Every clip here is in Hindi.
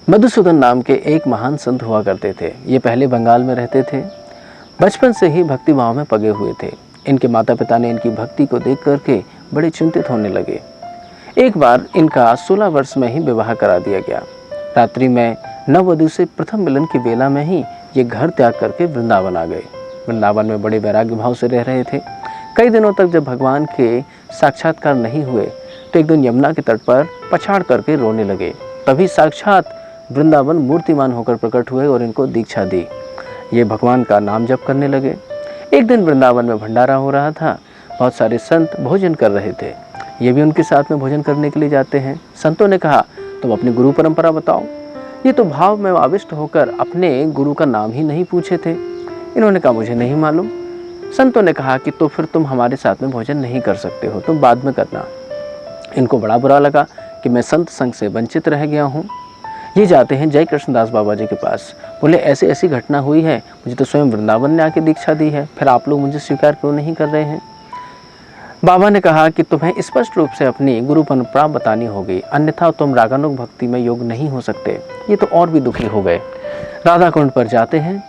मधुसूदन नाम के एक महान संत हुआ करते थे। ये पहले बंगाल में रहते थे। बचपन से ही भक्ति भाव में पगे हुए थे। इनके माता पिता ने इनकी भक्ति को देख करके बड़े चिंतित होने लगे। एक बार इनका 16 वर्ष में ही विवाह करा दिया गया। रात्रि में नववधू से प्रथम मिलन की बेला में ही ये घर त्याग करके वृंदावन आ गए। वृंदावन में बड़े वैराग्य भाव से रह रहे थे। कई दिनों तक जब भगवान के साक्षात्कार नहीं हुए तो एक दिन यमुना के तट पर पछाड़ करके रोने लगे। तभी साक्षात वृंदावन मूर्तिमान होकर प्रकट हुए और इनको दीक्षा दी। ये भगवान का नाम जप करने लगे। एक दिन वृंदावन में भंडारा हो रहा था। बहुत सारे संत भोजन कर रहे थे। ये भी उनके साथ में भोजन करने के लिए जाते हैं। संतों ने कहा, तुम अपनी गुरु परंपरा बताओ। ये तो भाव में आविष्ट होकर अपने गुरु का नाम ही नहीं पूछे थे। इन्होंने कहा, मुझे नहीं मालूम। संतों ने कहा कि तो फिर तुम हमारे साथ में भोजन नहीं कर सकते हो, तुम बाद में करना। इनको बड़ा बुरा लगा कि मैं संत संग से वंचित रह गया हूँ। ये जाते हैं जय कृष्णदास बाबा जी के पास। बोले, ऐसी ऐसी घटना हुई है, मुझे तो स्वयं वृंदावन ने आके दीक्षा दी है, फिर आप लोग मुझे स्वीकार क्यों नहीं कर रहे हैं। बाबा ने कहा कि तुम्हें स्पष्ट रूप से अपनी गुरु परंपरा बतानी होगी, अन्यथा तुम रागानुग भक्ति में योग नहीं हो सकते। ये तो और भी दुखी हो गए। राधा कुंड पर जाते हैं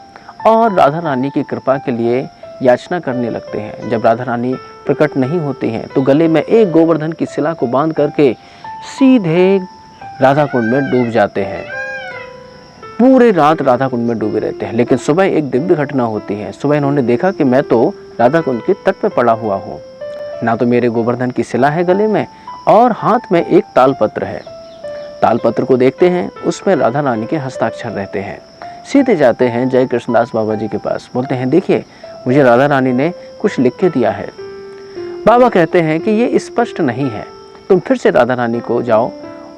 और राधा रानी की कृपा के लिए याचना करने लगते हैं। जब राधा रानी प्रकट नहीं होती हैं तो गले में एक गोवर्धन की शिला को बांध करके सीधे राधा कुंड में डूब जाते हैं। पूरे रात राधा कुंड में डूबे रहते हैं। लेकिन सुबह एक दिव्य घटना होती है। सुबह इन्होंने देखा कि मैं तो राधा कुंड के तट पर पड़ा हुआ हूँ। ना तो मेरे गोवर्धन की शिला है गले में और हाथ में एक तालपत्र है। तालपत्र को देखते हैं, उसमें राधा रानी के हस्ताक्षर रहते हैं। सीधे जाते हैं जय कृष्णदास बाबा जी के पास। बोलते हैं, देखिए मुझे राधा रानी ने कुछ लिख के दिया है। बाबा कहते हैं कि ये स्पष्ट नहीं है, तुम फिर से राधा रानी को जाओ,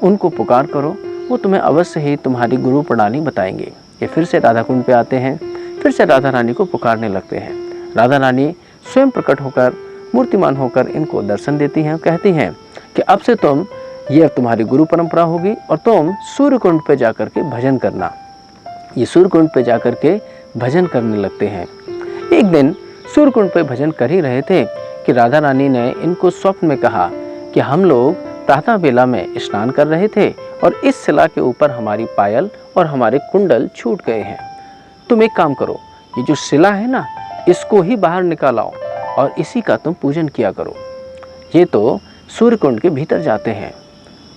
उनको पुकार करो, वो तुम्हें अवश्य ही तुम्हारी गुरु प्रणाली बताएंगे। ये फिर से राधा कुंड पे आते हैं, फिर से राधा रानी को पुकारने लगते हैं। राधा रानी स्वयं प्रकट होकर मूर्तिमान होकर इनको दर्शन देती हैं। कहती हैं कि अब से ये तुम्हारी गुरु परंपरा होगी और तुम सूर्य कुंड पे जाकर के भजन करना। ये सूर्य कुंड पे जाकर के भजन करने लगते हैं। एक दिन सूर्य कुंड पे भजन कर ही रहे थे कि राधा रानी ने इनको स्वप्न में कहा कि हम लोग प्रातः बेला में स्नान कर रहे थे और इस शिला के ऊपर हमारी पायल और हमारे कुंडल छूट गए हैं। तुम एक काम करो, ये जो शिला है ना, इसको ही बाहर निकालाओ और इसी का तुम पूजन किया करो। ये तो सूर्य कुंड के भीतर जाते हैं।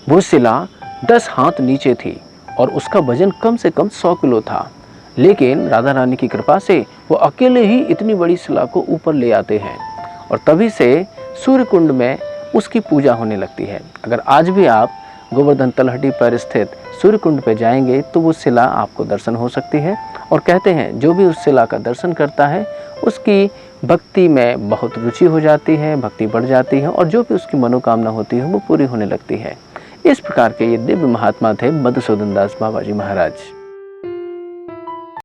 वो शिला 10 हाथ नीचे थी और उसका वजन कम से कम 100 किलो था। लेकिन राधा रानी की कृपा से वो अकेले ही इतनी बड़ी शिला को ऊपर ले आते हैं और तभी से सूर्य कुंड में उसकी पूजा होने लगती है। अगर आज भी आप गोवर्धन तलहटी पर स्थित सूर्य कुंड पर जाएंगे तो वो शिला आपको दर्शन हो सकती है। और कहते हैं जो भी उस शिला का दर्शन करता है उसकी भक्ति में बहुत रुचि हो जाती है, भक्ति बढ़ जाती है और जो भी उसकी मनोकामना होती है वो पूरी होने लगती है। इस प्रकार के ये दिव्य महात्मा थे मधुसूदन दास बाबा जी महाराज।